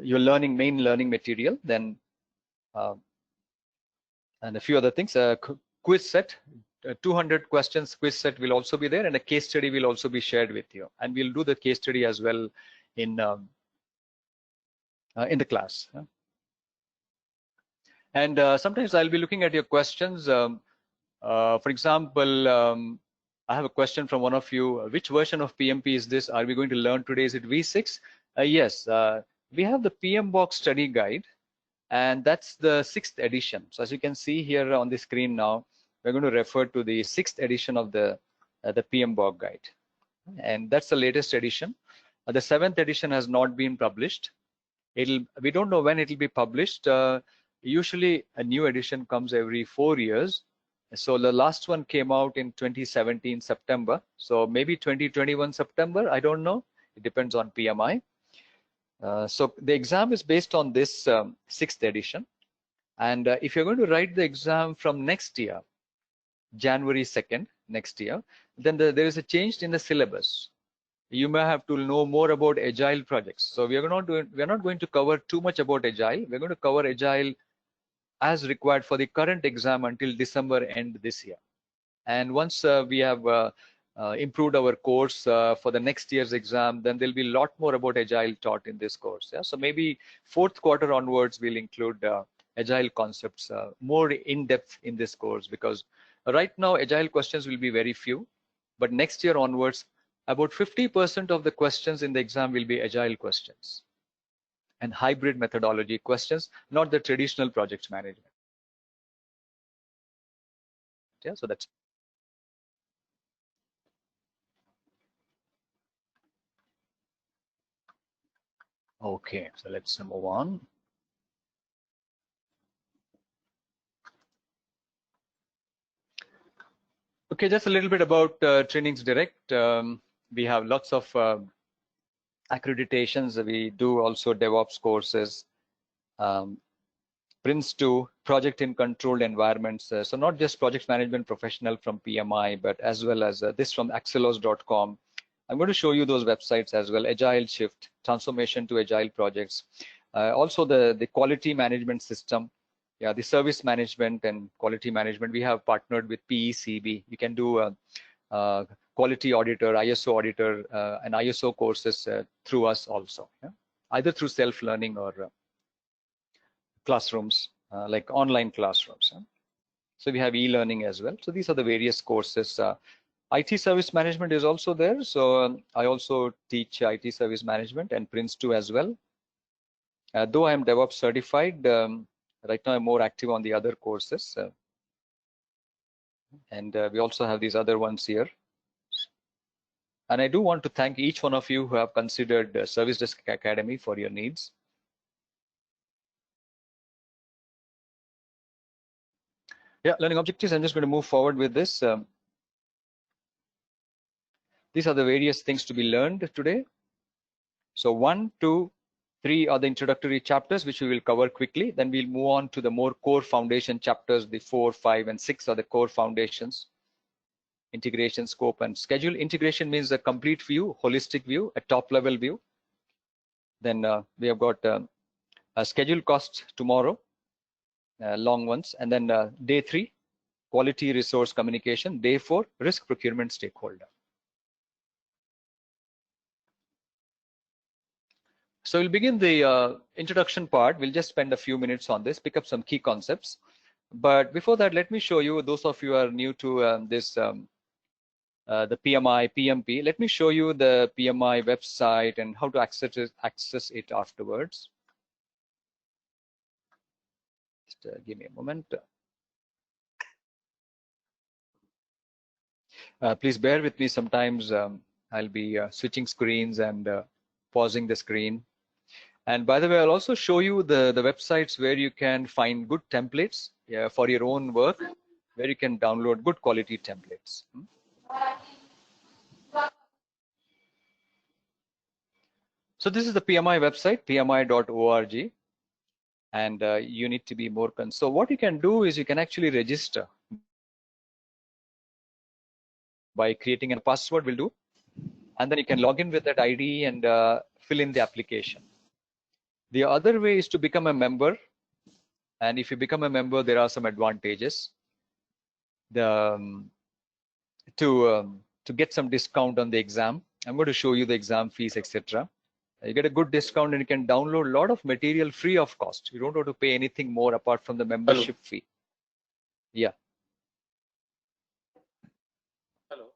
your main learning material, then and a few other things. Quiz set, 200 questions quiz set will also be there, and a case study will also be shared with you. And we'll do the case study as well in the class. And sometimes I'll be looking at your questions. For example, I have a question from one of you. Which version of PMP is this? Are we going to learn today? Is it V6? Yes, we have the PMBOK study guide, and that's the 6th edition. So as you can see here on the screen now, we're going to refer to the 6th edition of the PMBOK guide, and that's the latest edition. The 7th edition has not been published. We don't know when it will be published. Usually a new edition comes every 4 years. So the last one came out in 2017 September. So maybe 2021 September, I don't know. It depends on PMI. So the exam is based on this 6th edition. And if you're going to write the exam from next year, January 2nd, next year, then there is a change in the syllabus. You may have to know more about agile projects. So we are not going to cover too much about agile. We're going to cover agile as required for the current exam until December end this year. And once we have improved our course for the next year's exam, then there'll be a lot more about agile taught in this course. Yeah? So maybe 4th quarter onwards, we'll include agile concepts more in depth in this course, because right now agile questions will be very few, but next year onwards, about 50% of the questions in the exam will be agile questions and hybrid methodology questions, not the traditional project management. Yeah, so that's okay. So let's move on. Okay, just a little bit about Trainings Direct. We have lots of accreditations. We do also DevOps courses, Prince2, project in controlled environments. So not just project management professional from PMI, but as well as this from Axelos.com. I'm going to show you those websites as well. Agile Shift, transformation to agile projects. Also the quality management system. Yeah, the service management and quality management. We have partnered with PECB. You can do quality auditor, ISO auditor, and ISO courses through us also. Yeah? Either through self-learning or classrooms, like online classrooms. Yeah? So we have e-learning as well. So these are the various courses. IT service management is also there. So I also teach IT service management and Prince2 as well. Though I am DevOps certified, right now I'm more active on the other courses. And we also have these other ones here. And I do want to thank each one of you who have considered Service Desk Academy for your needs. Yeah, learning objectives, I'm just going to move forward with this. These are the various things to be learned today. So 1, 2, 3 are the introductory chapters, which we will cover quickly. Then we'll move on to the more core foundation chapters. The 4, 5, and 6 are the core foundations. Integration, scope, and schedule. Integration means a complete view, holistic view, a top level view. Then we have got a schedule cost tomorrow, long ones. And then day 3, quality resource communication. Day 4, risk procurement stakeholder. So we'll begin the introduction part. We'll just spend a few minutes on this, pick up some key concepts. But before that, let me show you, those of you who are new to this, the PMI, PMP, let me show you the PMI website and how to access it afterwards. Just give me a moment. Please bear with me. Sometimes I'll be switching screens and pausing the screen. And by the way, I'll also show you the websites where you can find good templates for your own work, where you can download good quality templates. So this is the PMI website, pmi.org. And you need to be more concerned. So what you can do is you can actually register by creating a password will do. And then you can log in with that ID and fill in the application. The other way is to become a member. And if you become a member, there are some advantages. To get some discount on the exam, I'm going to show you the exam fees, etc. You get a good discount and you can download a lot of material free of cost. You don't have to pay anything more apart from the membership fee. Yeah. Hello.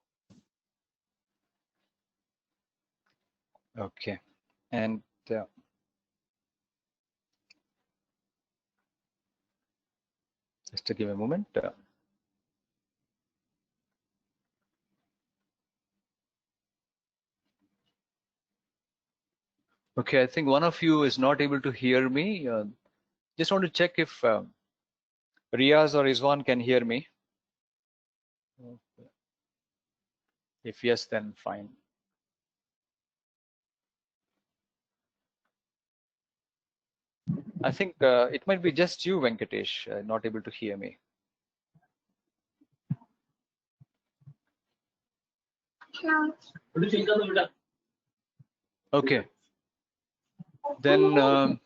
Okay. And just to give a moment. Okay, I think one of you is not able to hear me. Just want to check if Riaz or Izwan can hear me. If yes, then fine. I think it might be just you, Venkatesh, not able to hear me. Okay. Then I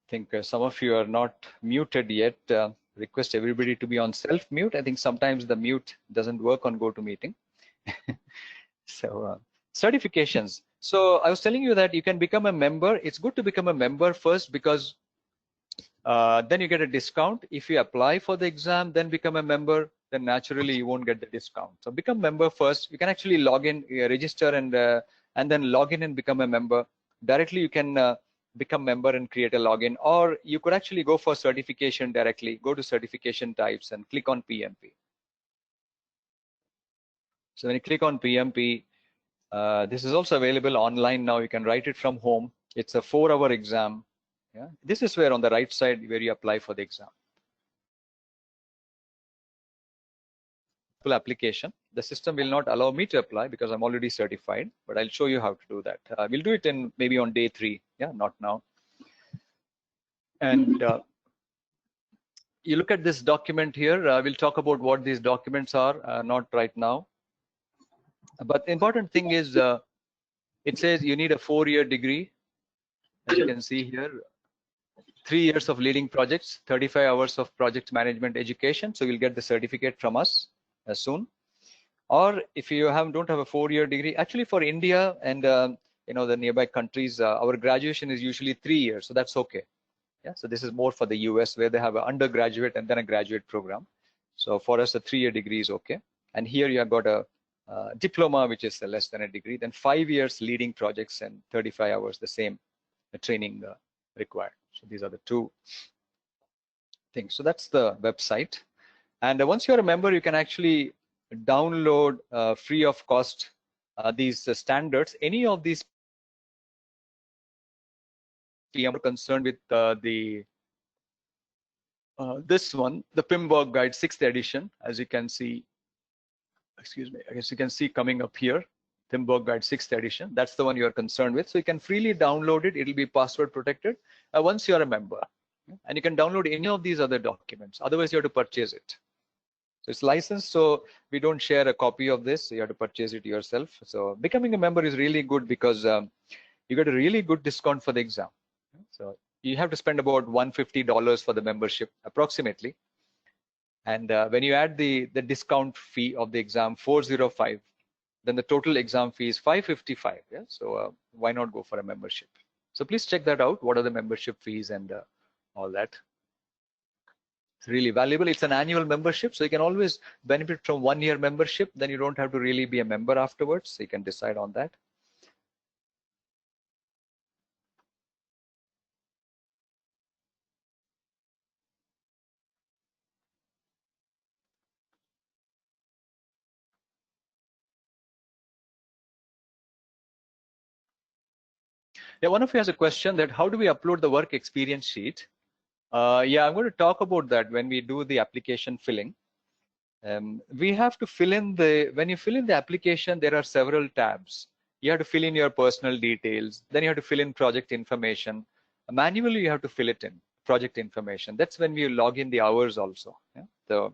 think some of you are not muted yet. Request everybody to be on self-mute. I think sometimes the mute doesn't work on GoToMeeting. So certifications. So I was telling you that you can become a member. It's good to become a member first because then you get a discount. If you apply for the exam, then become a member, then naturally you won't get the discount. So become member first. You can actually log in, register, and then log in and become a member. Directly you can become member and create a login, or you could actually go for certification directly. Go to certification types and click on PMP. So when you click on PMP, this is also available online now. You can write it from home. It's a 4-hour exam. Yeah, this is where on the right side where you apply for the exam. Full application. The system will not allow me to apply because I'm already certified, but I'll show you how to do that. We'll do it in maybe on day 3. Yeah, not now. And you look at this document here. We'll talk about what these documents are, not right now. But the important thing is it says you need a 4-year degree. As you can see here, 3 years of leading projects, 35 hours of project management education. So you'll get the certificate from us soon. Or if you don't have a 4-year degree, actually for India and the nearby countries, our graduation is usually 3 years, so that's okay. Yeah, so this is more for the US where they have an undergraduate and then a graduate program. So for us, a 3-year degree is okay. And here you have got a diploma, which is less than a degree. Then 5 years leading projects and 35 hours, the same training required. So these are the 2 things. So that's the website. And once you're a member, you can actually download free of cost these standards. Any of these PM are concerned with this one, the PMBOK Guide 6th edition, as you can see. Excuse me, I guess you can see coming up here, PMBOK Guide 6th edition. That's the one you are concerned with. So you can freely download it. It'll be password protected once you're a member. And you can download any of these other documents. Otherwise, you have to purchase it. So it's licensed, so we don't share a copy of this. So you have to purchase it yourself. So becoming a member is really good because you get a really good discount for the exam. So you have to spend about $150 for the membership, approximately. And when you add the discount fee of the exam, 405, then the total exam fee is 555. Yeah. So why not go for a membership? So please check that out. What are the membership fees and all that? It's really valuable. It's an annual membership, so you can always benefit from 1-year membership. Then you don't have to really be a member afterwards. So you can decide on that. Yeah, one of you has a question that how do we upload the work experience sheet? Yeah, I'm going to talk about that when we do the application filling. We have to fill in when you fill in the application, there are several tabs. You have to fill in your personal details. Then you have to fill in project information. Manually, you have to fill it in, project information. That's when we log in the hours also. Yeah? So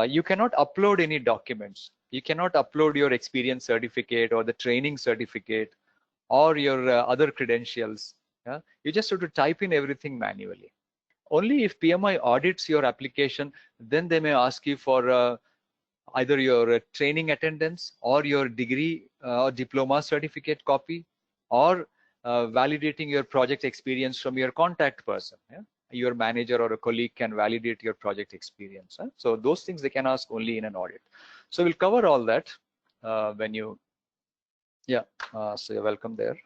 you cannot upload any documents. You cannot upload your experience certificate or the training certificate or your other credentials. Yeah? You just have to type in everything manually. Only if PMI audits your application, then they may ask you for either your training attendance or your degree or diploma certificate copy, or validating your project experience from your contact person. Yeah? Your manager or a colleague can validate your project experience. Huh? So those things they can ask only in an audit. So we'll cover all that when you, yeah, so you're welcome there.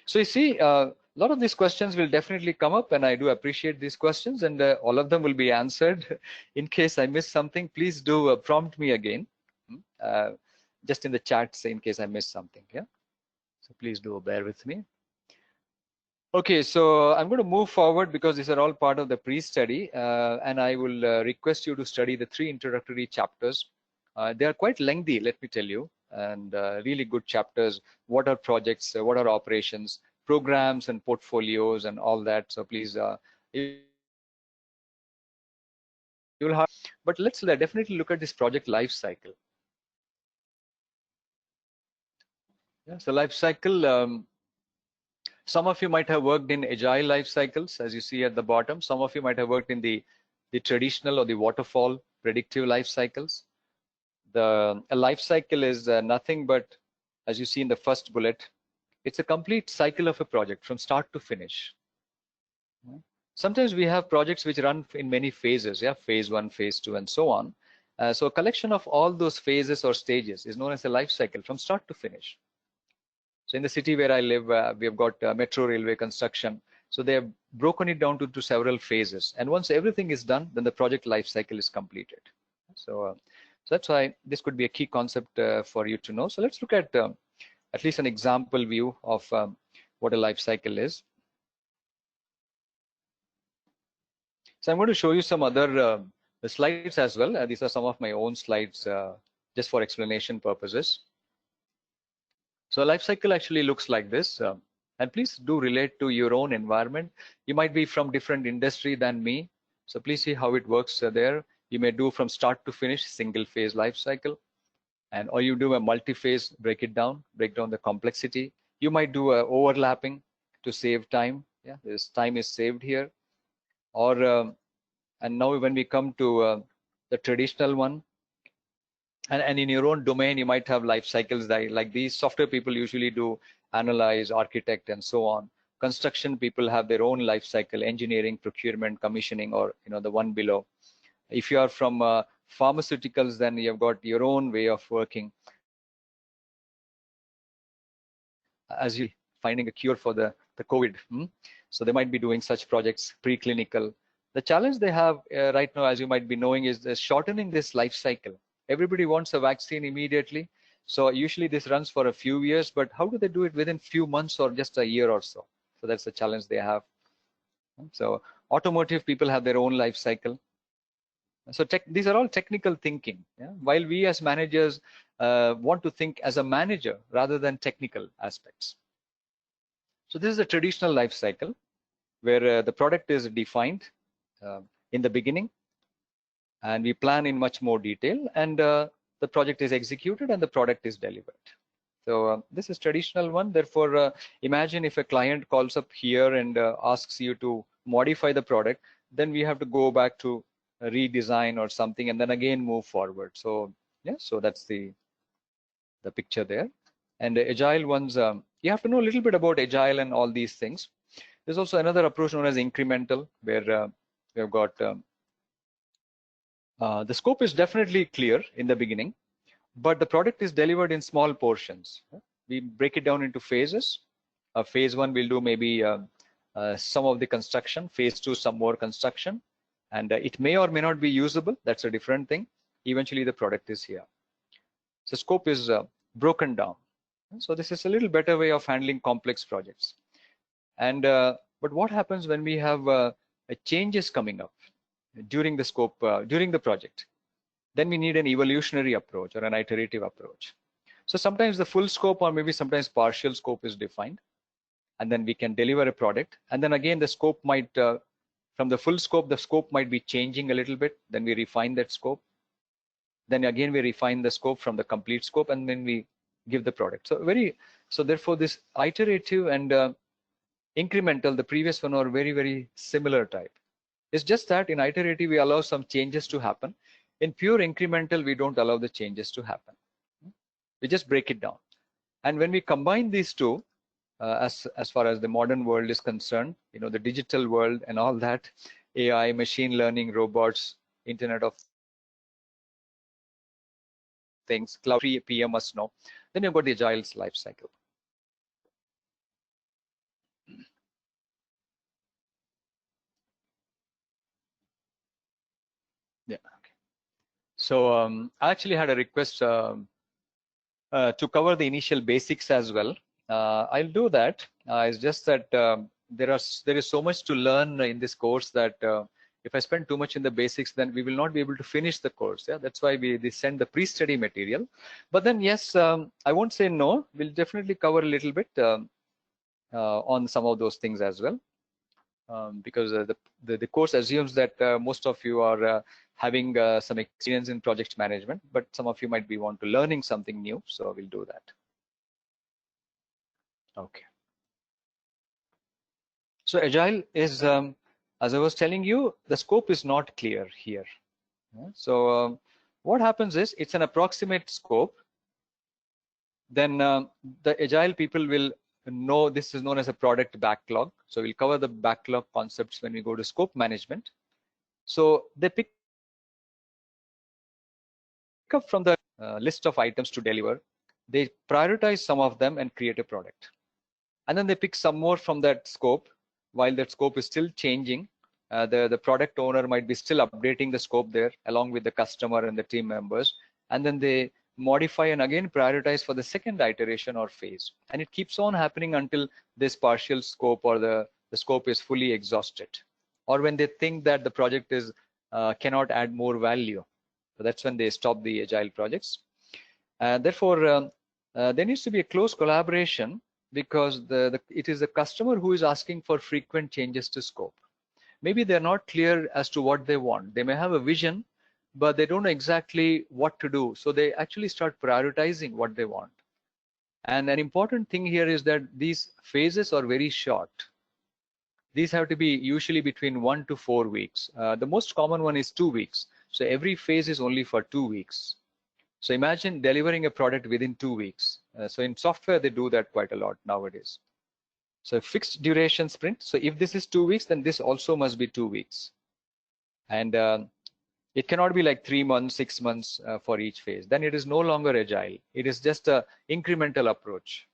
So you see, a lot of these questions will definitely come up, and I do appreciate these questions, and all of them will be answered. In case I miss something, please do prompt me again, just in the chat, say in case I miss something. Yeah. So please do bear with me. Okay, so I'm going to move forward because these are all part of the pre-study, and I will request you to study the 3 introductory chapters. They are quite lengthy, let me tell you, and really good chapters. What are projects? What are operations? Programs and portfolios and all that. So please, you will have. But let's definitely look at this project life cycle. Yeah, so life cycle. Some of you might have worked in agile life cycles, as you see at the bottom. Some of you might have worked in the traditional or the waterfall predictive life cycles. A life cycle is nothing but, as you see in the first bullet, it's a complete cycle of a project from start to finish. Sometimes we have projects which run in many phases, yeah, phase 1, phase 2, and so on. So a collection of all those phases or stages is known as a life cycle from start to finish. So in the city where I live, we have got metro railway construction. So they have broken it down to several phases. And once everything is done, then the project life cycle is completed. So that's why this could be a key concept for you to know. So let's look at least an example view of what a life cycle is. So I'm going to show you some other slides as well. These are some of my own slides just for explanation purposes. So a life cycle actually looks like this. And please do relate to your own environment. You might be from different industry than me. So please see how it works there. You may do from start to finish, single phase life cycle. Or you do a multi-phase, break down the complexity. You might do overlapping to save time. Yeah, this time is saved here. Or and now when we come to the traditional one, and in your own domain, you might have life cycles that, like these software people usually do analyze, architect, and so on. Construction people have their own life cycle: engineering, procurement, commissioning, or the one below. If you are from pharmaceuticals, then you've got your own way of working. As you finding a cure for the COVID, so they might be doing such projects, preclinical. The challenge they have right now, as you might be knowing, is shortening this life cycle. Everybody wants a vaccine immediately, so usually this runs for a few years, but how do they do it within few months or just a year or so? So that's the challenge they have. So automotive people have their own life cycle. So these are all technical thinking. Yeah? While we as managers want to think as a manager rather than technical aspects. So this is a traditional life cycle where the product is defined in the beginning, and we plan in much more detail, and the project is executed and the product is delivered. So this is traditional one. Therefore, imagine if a client calls up here and asks you to modify the product, then we have to go back to redesign or something, and then again move forward. So yeah, so that's the picture there. And the agile ones, you have to know a little bit about agile and all these things. There's also another approach known as incremental, where we have got the scope is definitely clear in the beginning, but the product is delivered in small portions. We break it down into phases. Phase 1 we'll do maybe some of the construction. Phase 2 some more construction, and it may or may not be usable. That's a different thing. Eventually the product is here. So scope is broken down. So this is a little better way of handling complex projects. And but what happens when we have changes coming up during the scope, during the project? Then we need an evolutionary approach or an iterative approach. So sometimes the full scope or maybe sometimes partial scope is defined, and then we can deliver a product. And then again, the scope might, from the full scope, the scope might be changing a little bit. Then we refine that scope. Then again, we refine the scope from the complete scope, and then we give the product. So therefore this iterative and incremental, the previous one, are very similar type. It's just that in iterative we allow some changes to happen. In pure incremental we don't allow the changes to happen. We just break it down. And when we combine these two, as far as the modern world is concerned, you know, the digital world and all that, AI, machine learning, robots, Internet of Things, cloud, PM must know, then you've got the Agile's life cycle. Yeah. Okay. So I actually had a request to cover the initial basics as well. I'll do that. It's just that there is so much to learn in this course that if I spend too much in the basics, then we will not be able to finish the course. Yeah, that's why we send the pre-study material. But then yes, I won't say no. We'll definitely cover a little bit on some of those things as well, because the course assumes that most of you are having some experience in project management, but some of you might be want to learning something new. So we'll do that. Okay. So Agile is, as I was telling you, the scope is not clear here. So what happens is it's an approximate scope. Then the Agile people will know this is known as a product backlog. So we'll cover the backlog concepts when we go to scope management. So they pick up from the list of items to deliver. They prioritize some of them and create a product. And then they pick some more from that scope. While that scope is still changing, the product owner might be still updating the scope there along with the customer and the team members. And then they modify and again prioritize for the second iteration or phase. And it keeps on happening until this partial scope or the scope is fully exhausted. Or when they think that the project is cannot add more value. So that's when they stop the Agile projects. Therefore, there needs to be a close collaboration, because it is the customer who is asking for frequent changes to scope. Maybe they're not clear as to what they want. They may have a vision, but they don't know exactly what to do. So they actually start prioritizing what they want. And an important thing here is that these phases are very short. These have to be usually between 1 to 4 weeks. The most common one is 2 weeks. So every phase is only for 2 weeks. So imagine delivering a product within 2 weeks. So in software, they do that quite a lot nowadays. So fixed duration sprint. So if this is 2 weeks, then this also must be 2 weeks. And it cannot be like 3 months, 6 months for each phase. Then it is no longer Agile. It is just a incremental approach,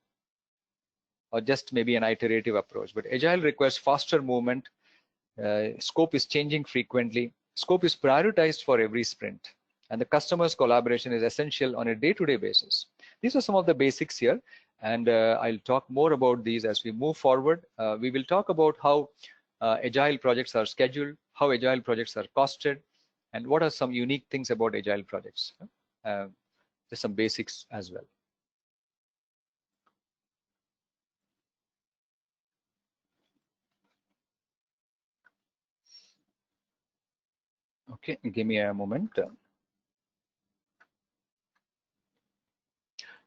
or just maybe an iterative approach. But Agile requires faster movement. Scope is changing frequently. Scope is prioritized for every sprint. And the customer's collaboration is essential on a day-to-day basis. These are some of the basics here, and I'll talk more about these as we move forward. We will talk about how Agile projects are scheduled, how Agile projects are costed, and what are some unique things about Agile projects. There's some basics as well. Okay, give me a moment.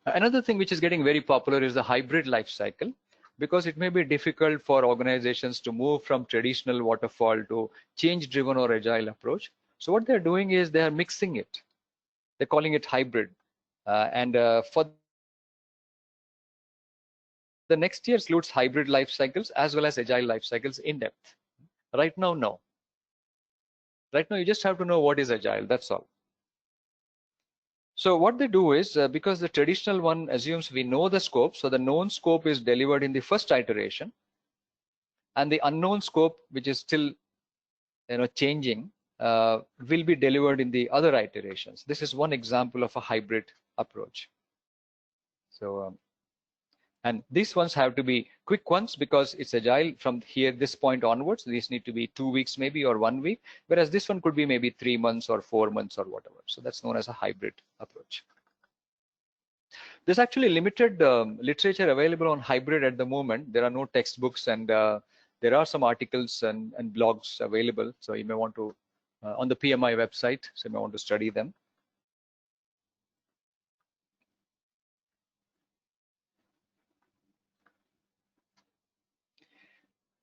Another thing which is getting very popular is the hybrid life cycle, because it may be difficult for organizations to move from traditional waterfall to change-driven or agile approach. So what they're doing is they are mixing it. They're calling it hybrid. For the next year includes hybrid life cycles as well as agile life cycles in depth. Right now, no. Right now, you just have to know what is agile. That's all. So what they do is, because the traditional one assumes we know the scope, so the known scope is delivered in the first iteration, and the unknown scope, which is still changing, will be delivered in the other iterations. This is one example of a hybrid approach. So, and these ones have to be quick ones because it's agile from here, this point onwards. These need to be 2 weeks maybe, or 1 week, whereas this one could be maybe 3 months or 4 months or whatever. So that's known as a hybrid approach. There's actually limited literature available on hybrid at the moment. There are no textbooks, and there are some articles and blogs available. So you may want to, on the PMI website, so you may want to study them.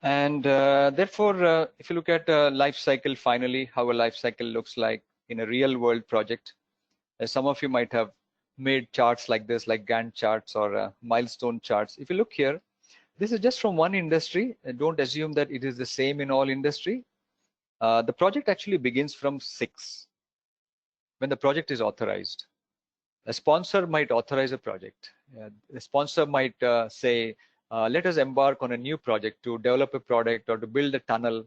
And therefore, if you look at life cycle, finally, how a life cycle looks like in a real world project, some of you might have made charts like this, like Gantt charts or milestone charts. If you look here, this is just from one industry. Don't assume that it is the same in all industry. The project actually begins from 6 when the project is authorized. A sponsor might authorize a project. The sponsor might say, let us embark on a new project to develop a product or to build a tunnel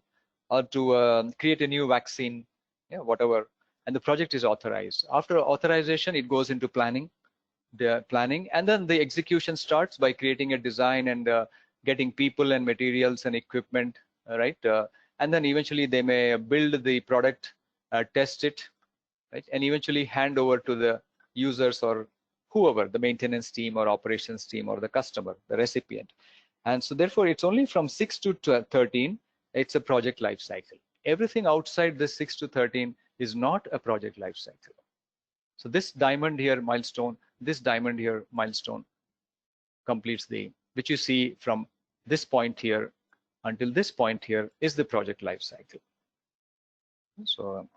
or to create a new vaccine, whatever. And the project is authorized. After authorization, it goes into planning, and then the execution starts by creating a design and getting people and materials and equipment, right? And then eventually they may build the product, test it, right? And eventually hand over to the users or whoever, the maintenance team or operations team or the customer, the recipient. And so therefore it's only from 6 to 13, it's a project life cycle. Everything outside this 6 to 13 is not a project life cycle. So this diamond here, milestone, this diamond here, milestone, completes the, which you see from this point here until this point here is the project life cycle. So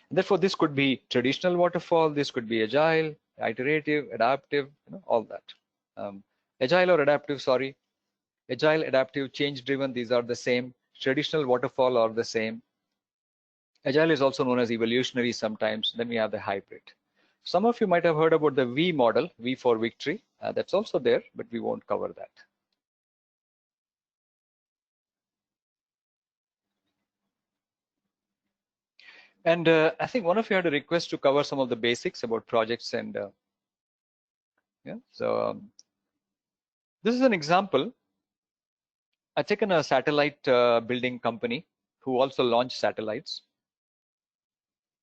therefore, this could be traditional waterfall, this could be agile, iterative, adaptive, all that. Agile or adaptive, sorry. Agile, adaptive, change-driven, these are the same. Traditional waterfall are the same. Agile is also known as evolutionary sometimes. Then we have the hybrid. Some of you might have heard about the V model, V for victory. That's also there, but we won't cover that. And I think one of you had a request to cover some of the basics about projects and yeah. So this is an example. I've taken a satellite building company who also launch satellites.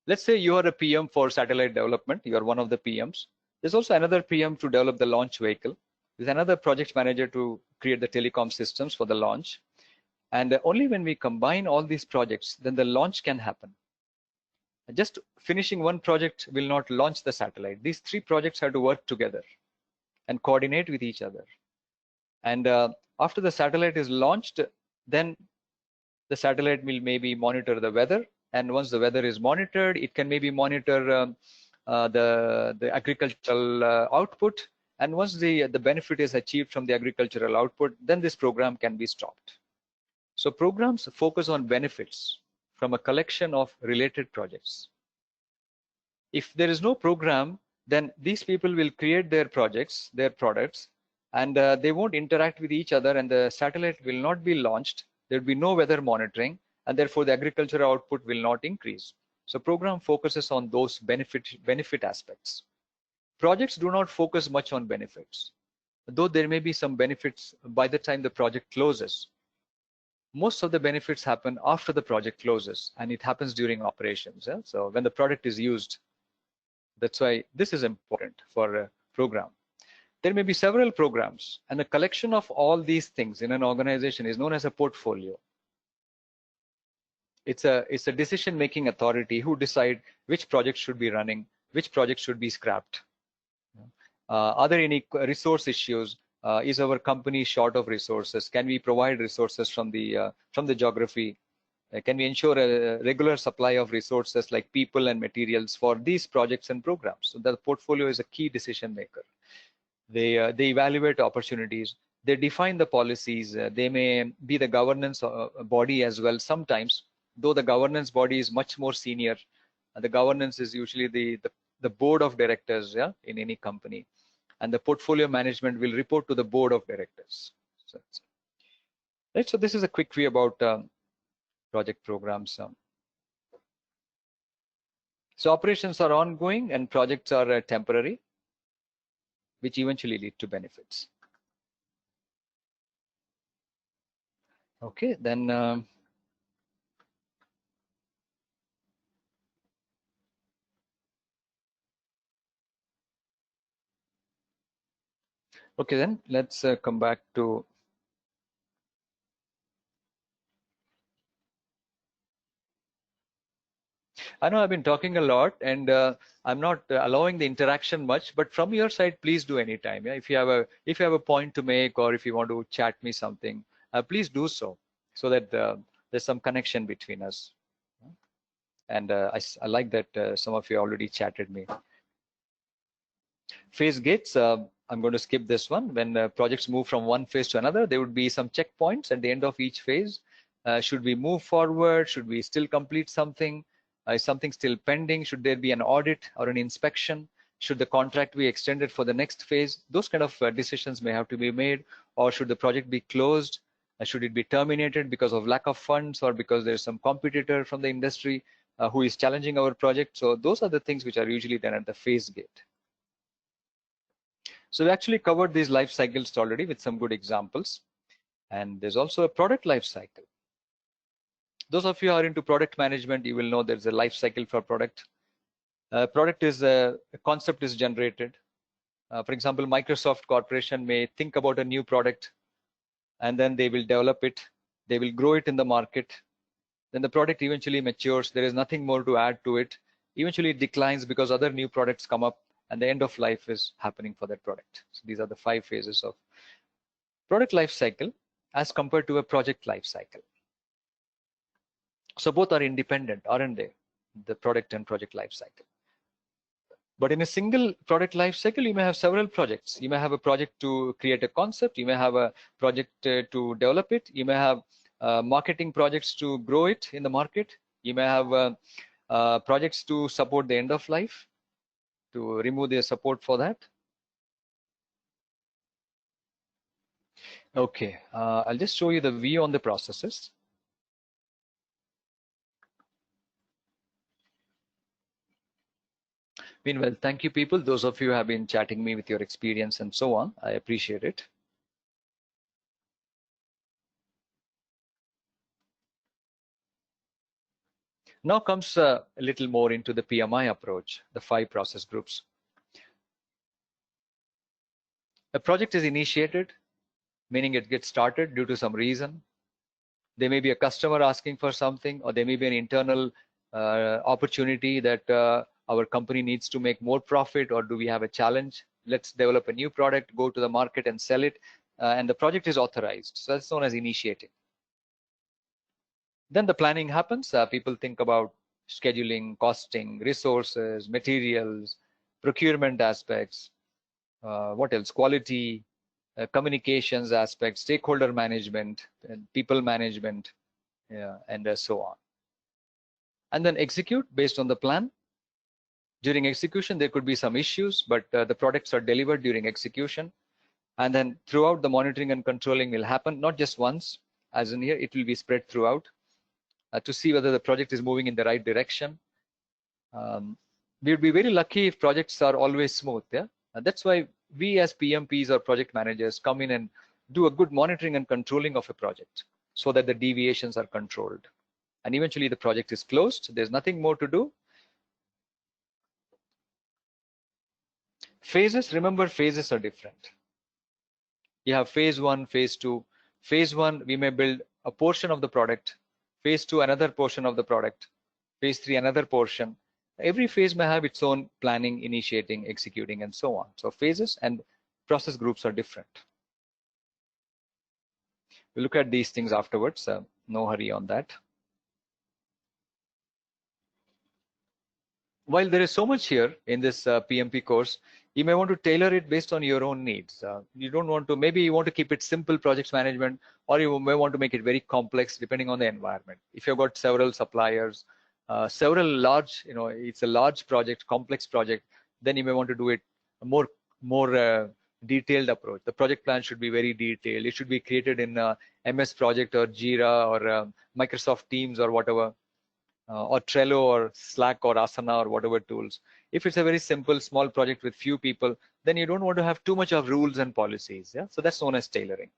Let's say you are a PM for satellite development. You are one of the PMs. There's also another PM to develop the launch vehicle. There's another project manager to create the telecom systems for the launch. And only when we combine all these projects, then the launch can happen. Just finishing one project will not launch the satellite. These 3 projects have to work together and coordinate with each other. And after the satellite is launched, then the satellite will maybe monitor the weather. And once the weather is monitored, it can maybe monitor the agricultural output. And once the benefit is achieved from the agricultural output, then this program can be stopped. So programs focus on benefits from a collection of related projects. If there is no program, then these people will create their projects, their products, and they won't interact with each other, and the satellite will not be launched. There will be no weather monitoring, and therefore the agricultural output will not increase. So program focuses on those benefit aspects. Projects do not focus much on benefits, though there may be some benefits by the time the project closes. Most of the benefits happen after the project closes, and it happens during operations. Yeah? So when the product is used, that's why this is important for a program. There may be several programs, and a collection of all these things in an organization is known as a portfolio. It's a decision-making authority who decide which projects should be running, which projects should be scrapped. Are there any resource issues? Is our company short of resources? Can we provide resources from the geography? Can we ensure a regular supply of resources like people and materials for these projects and programs? So the portfolio is a key decision maker. They evaluate opportunities. They define the policies. They may be the governance body as well sometimes, though the governance body is much more senior. The governance is usually the board of directors, yeah, in any company. And the portfolio management will report to the board of directors. So, right, so this is a quick view about project programs. So operations are ongoing and projects are temporary, which eventually lead to benefits. Okay, then okay, then let's come back to I know I've been talking a lot and I'm not allowing the interaction much, but from your side, please do anytime. Yeah? If you have a point to make or if you want to chat me something, please do so. so that there's some connection between us. And I like that some of you already chatted me. Phase gates, I'm going to skip this one. When projects move from one phase to another, there would be some checkpoints at the end of each phase. Should we move forward? Should we still complete something? Is something still pending? Should there be an audit or an inspection? Should the contract be extended for the next phase? Those kind of decisions may have to be made. Or should the project be closed? Should it be terminated because of lack of funds or because there's some competitor from the industry who is challenging our project? So those are the things which are usually done at the phase gate. So we actually covered these life cycles already with some good examples. And there's also a product life cycle. Those of you who are into product management, you will know there's a life cycle for product. Product is a concept is generated. For example, Microsoft Corporation may think about a new product and then they will develop it. They will grow it in the market. Then the product eventually matures. There is nothing more to add to it. Eventually it declines because other new products come up and the end of life is happening for that product. So these are the 5 phases of product life cycle as compared to a project life cycle. So both are independent, aren't they? The product and project life cycle. But in a single product life cycle, you may have several projects. You may have a project to create a concept. You may have a project to develop it. You may have marketing projects to grow it in the market. You may have projects to support the end of life, to remove the support for that. Okay, I'll just show you the view on the processes. Meanwhile, thank you people, those of you who have been chatting me with your experience and so on. I appreciate it. Now comes a little more into the PMI approach, the 5 process groups. A project is initiated, meaning it gets started due to some reason. There may be a customer asking for something, or there may be an internal opportunity that our company needs to make more profit, or do we have a challenge? Let's develop a new product, go to the market and sell it, and the project is authorized. So that's known as initiating. Then the planning happens. People think about scheduling, costing, resources, materials, procurement aspects, what else? Quality, communications aspects, stakeholder management, and people management, and so on. And then execute based on the plan. During execution, there could be some issues, but the products are delivered during execution. And then throughout, the monitoring and controlling will happen, not just once, as in here, it will be spread throughout to see whether the project is moving in the right direction. We would be very lucky if projects are always smooth. Yeah, and that's why we as PMPs or project managers come in and do a good monitoring and controlling of a project so that the deviations are controlled. And eventually the project is closed. There's nothing more to do. Phases, remember, phases are different. You have phase 1, phase 2. Phase 1, we may build a portion of the product. Phase 2, another portion of the product. Phase 3, another portion. Every phase may have its own planning, initiating, executing, and so on. So phases and process groups are different. We'll look at these things afterwards. No hurry on that. While there is so much here in this PMP course, you may want to tailor it based on your own needs. You don't want to, maybe you want to keep it simple project management, or you may want to make it very complex depending on the environment. If you've got several suppliers, several large, it's a large project, complex project, then you may want to do it a more detailed approach. The project plan should be very detailed. It should be created in MS Project or Jira or Microsoft Teams or whatever. Or Trello or Slack or Asana or whatever tools. If it's a very simple small project with few people, then you don't want to have too much of rules and policies. Yeah, so that's known as tailoring.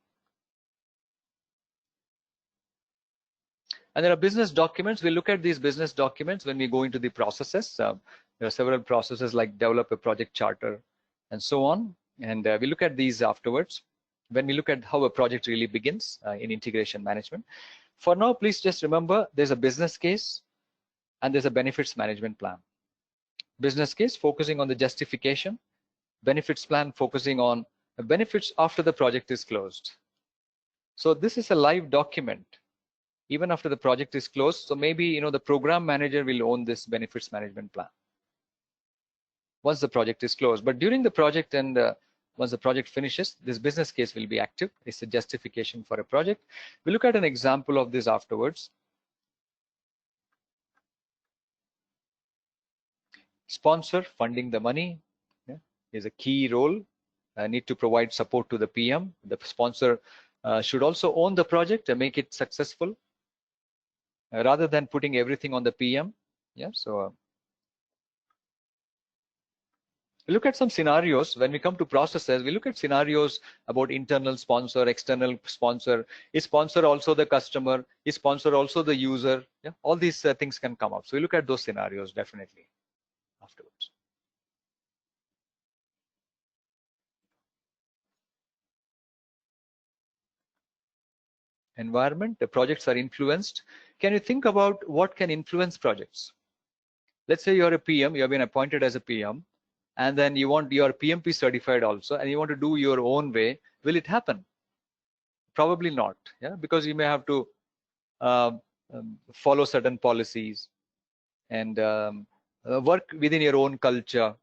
And there are business documents. We'll look at these business documents when we go into the processes. There are several processes like develop a project charter and so on. And we look at these afterwards when we look at how a project really begins in integration management. For now, please just remember there's a business case and there's a benefits management plan. Business case focusing on the justification, benefits plan focusing on the benefits after the project is closed. So this is a live document even after the project is closed. So maybe the program manager will own this benefits management plan once the project is closed. But during the project and once the project finishes, this business case will be active. It's a justification for a project. We'll look at an example of this afterwards. Sponsor funding the money is a key role. Need to provide support to the PM. The sponsor should also own the project and make it successful rather than putting everything on the PM. So we look at some scenarios. When we come to processes, we look at scenarios about internal sponsor, external sponsor. Is sponsor also the customer? Is sponsor also the user? All these things can come up. So we look at those scenarios definitely afterwards. Environment, the projects are influenced. Can you think about what can influence projects? Let's say you're a PM, you have been appointed as a PM, and then you are PMP certified also, and you want to do your own way. Will it happen? Probably not, because you may have to follow certain policies and work within your own culture,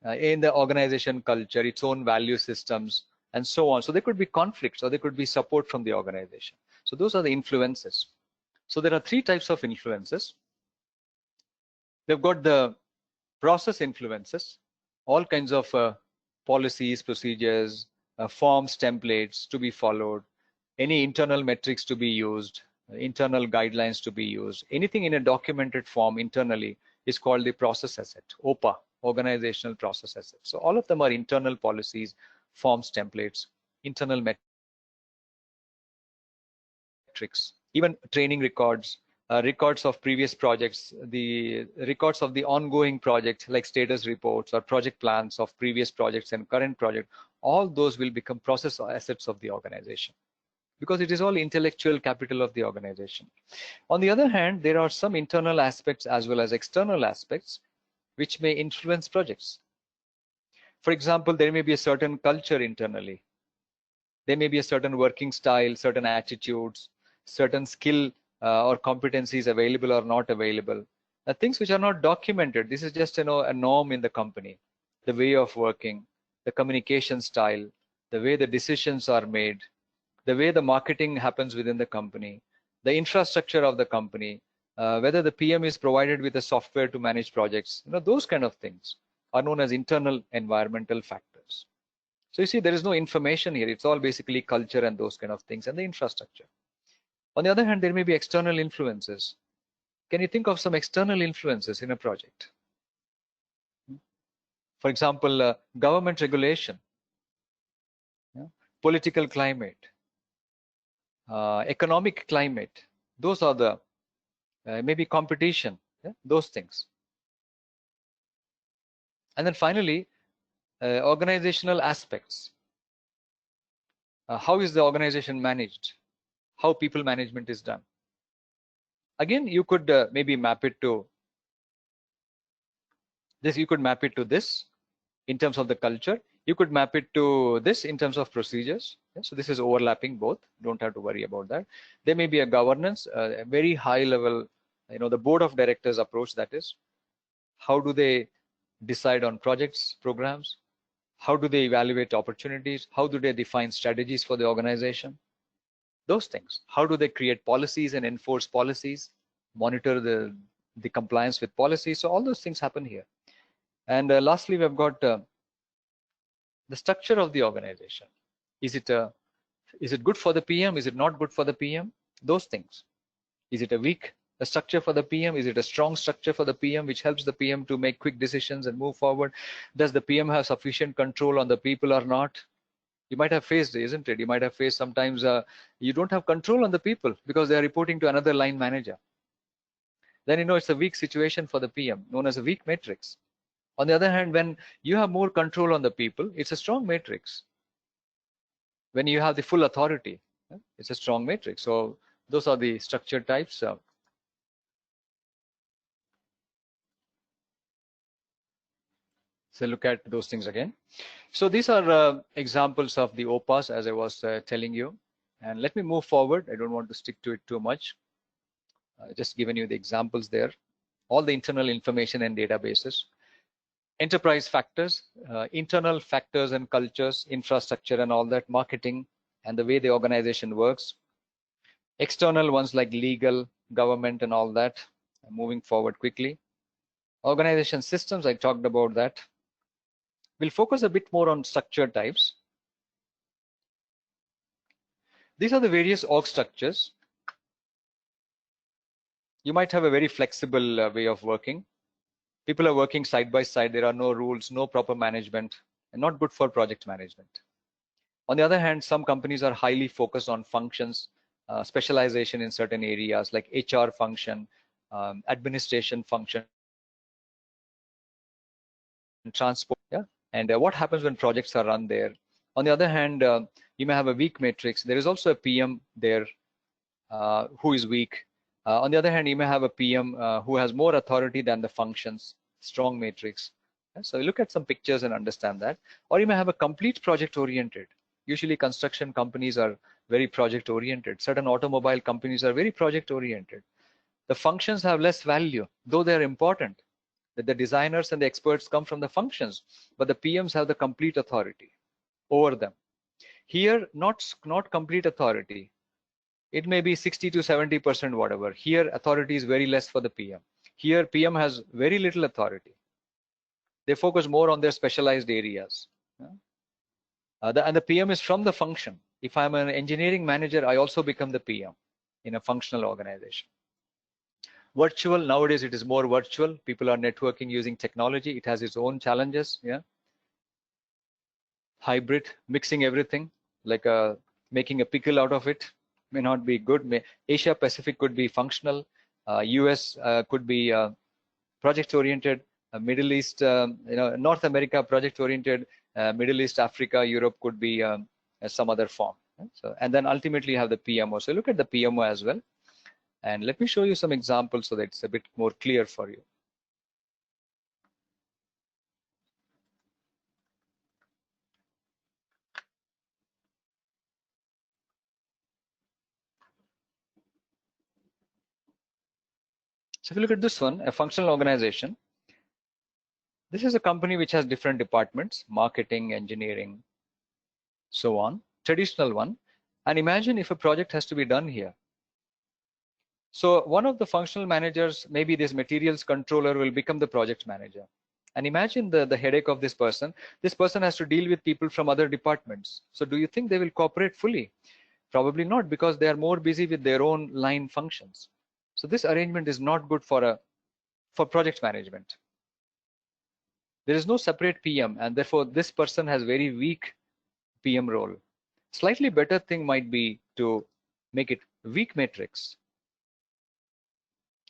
in the organization culture, its own value systems, and so on. So there could be conflicts, or there could be support from the organization. So those are the influences. So there are three types of influences. We've got the process influences, all kinds of policies, procedures, forms, templates to be followed, any internal metrics to be used, internal guidelines to be used. Anything in a documented form internally is called the process asset, OPA, organizational process asset. So all of them are internal policies, forms, templates, internal metrics, even training records, records of previous projects, the records of the ongoing project, like status reports or project plans of previous projects and current project. All those will become process assets of the organization, because it is all intellectual capital of the organization. On the other hand, there are some internal aspects as well as external aspects which may influence projects. For example, there may be a certain culture internally. There may be a certain working style, certain attitudes, certain skill or competencies available or not available. Things which are not documented. This is just a norm in the company. The way of working, the communication style, the way the decisions are made, the way the marketing happens within the company, the infrastructure of the company, whether the PM is provided with a software to manage projects. Those kind of things are known as internal environmental factors. So you see, there is no information here. It's all basically culture and those kind of things and the infrastructure. On the other hand, there may be external influences. Can you think of some external influences in a project? For example, government regulation, political climate, economic climate. Those are the maybe competition, those things. And then finally, organizational aspects. How is the organization managed? How people management is done? Again, you could maybe map it to this. You could map it to this in terms of the culture. You could map it to this in terms of procedures. So this is overlapping both. Don't have to worry about that. There may be a governance, a very high level, the board of directors approach, that is. How do they decide on projects, programs? How do they evaluate opportunities? How do they define strategies for the organization? Those things. How do they create policies and enforce policies, monitor the compliance with policies? So all those things happen here. And lastly, we've got the structure of the organization. Is it good for the PM? Is it not good for the PM? Those things. Is it a structure for the PM? Is it a strong structure for the PM which helps the PM to make quick decisions and move forward? Does the PM have sufficient control on the people or not? You might have faced, isn't it? You might have faced sometimes you don't have control on the people because they are reporting to another line manager. Then it's a weak situation for the PM, known as a weak matrix. On the other hand, when you have more control on the people, it's a strong matrix. When you have the full authority, it's a strong matrix. So those are the structure types. So look at those things again. So these are examples of the OPAs, as I was telling you. And let me move forward. I don't want to stick to it too much. Just giving you the examples there. All the internal information and databases. Enterprise factors, internal factors and cultures, infrastructure and all that, marketing and the way the organization works. External ones like legal, government and all that. Moving forward quickly. Organization systems, I talked about that. We'll focus a bit more on structure types. These are the various org structures. You might have a very flexible way of working. People are working side by side. There are no rules, no proper management, and not good for project management. On the other hand, some companies are highly focused on functions, specialization in certain areas like HR function, administration function, transport. Yeah. And what happens when projects are run there? On the other hand, you may have a weak matrix. There is also a PM there who is weak. On the other hand, you may have a PM who has more authority than the functions, strong matrix. So look at some pictures and understand that. Or you may have a complete project oriented. Usually construction companies are very project oriented. Certain automobile companies are very project oriented. The functions have less value, though they're important. That the designers and the experts come from the functions, but the PMs have the complete authority over them. Here, not complete authority. It may be 60 to 70% whatever. Here, authority is very less for the PM. Here, PM has very little authority. They focus more on their specialized areas. And the PM is from the function. If I'm an engineering manager, I also become the PM in a functional organization. Virtual, nowadays it is more virtual. People are networking using technology. It has its own challenges. Yeah. Hybrid, mixing everything, like making a pickle out of it may not be good. Asia Pacific could be functional. US could be project oriented. Middle East, North America project oriented. Middle East, Africa, Europe could be some other form. So, and then ultimately you have the PMO. So look at the PMO as well. And let me show you some examples so that it's a bit more clear for you. So if you look at this one, a functional organization, this is a company which has different departments, marketing, engineering, so on, traditional one. And imagine if a project has to be done here. So one of the functional managers, maybe this materials controller, will become the project manager. And imagine the headache of this person. This person has to deal with people from other departments. So do you think they will cooperate fully? Probably not, because they are more busy with their own line functions. So this arrangement is not good for project management. There is no separate PM, and therefore this person has very weak PM role. Slightly better thing might be to make it weak matrix.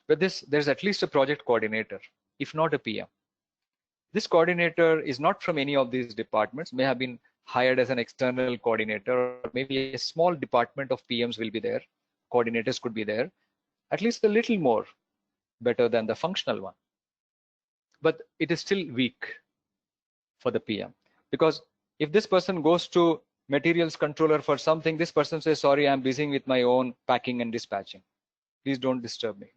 But there's at least a project coordinator, if not a PM. This coordinator is not from any of these departments, may have been hired as an external coordinator, or maybe a small department of PMs will be there. Coordinators could be there, at least a little more better than the functional one. But it is still weak for the PM, because if this person goes to materials controller for something, this person says, sorry, I'm busy with my own packing and dispatching. Please don't disturb me.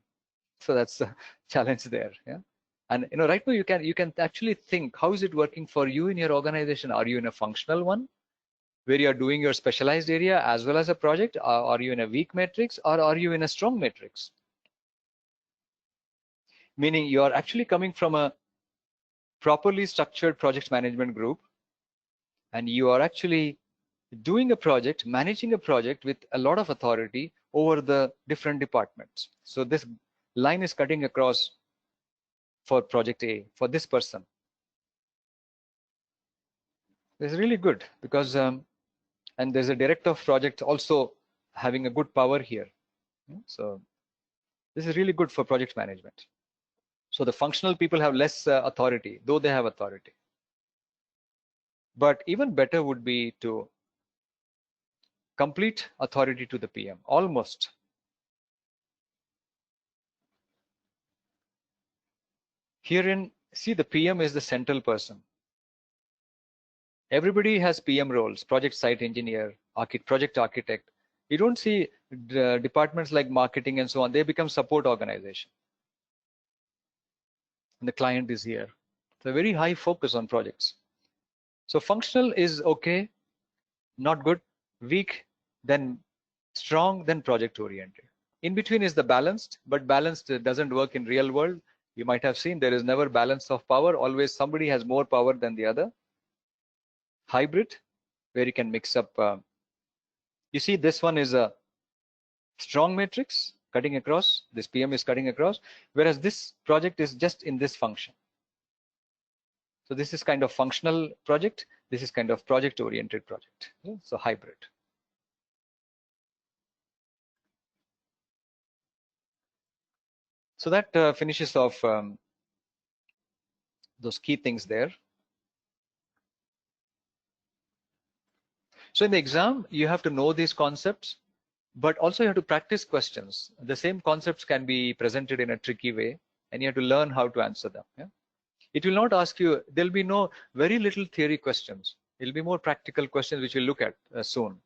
So that's the challenge there. Yeah. And right now you can actually think, how is it working for you in your organization? Are you in a functional one where you are doing your specialized area as well as a project? Are you in a weak matrix, or are you in a strong matrix? Meaning you are actually coming from a properly structured project management group, and you are actually doing a project, managing a project with a lot of authority over the different departments. So this line is cutting across for project A, for this person. It's really good, because and there's a director of project also having a good power here. So this is really good for project management. So the functional people have less authority, though they have authority. But even better would be to complete authority to the PM, almost. Herein, see, the PM is the central person. Everybody has PM roles: project site engineer, project architect, You don't see departments like marketing and so on. They become support organization. And the client is here. So very high focus on projects. So functional is okay, not good, weak, then strong, then project oriented. In between is the balanced, but balanced doesn't work in real world. You might have seen there is never balance of power. Always somebody has more power than the other. Hybrid, where you can mix up. You see, this one is a strong matrix cutting across. This PM is cutting across, whereas this project is just in this function. So this is kind of functional project. This is kind of project oriented project. So hybrid. So that finishes off those key things there. So in the exam, you have to know these concepts, but also you have to practice questions. The same concepts can be presented in a tricky way, and you have to learn how to answer them. Yeah? It will not ask you, there'll be no very little theory questions. It'll be more practical questions, which we'll look at soon.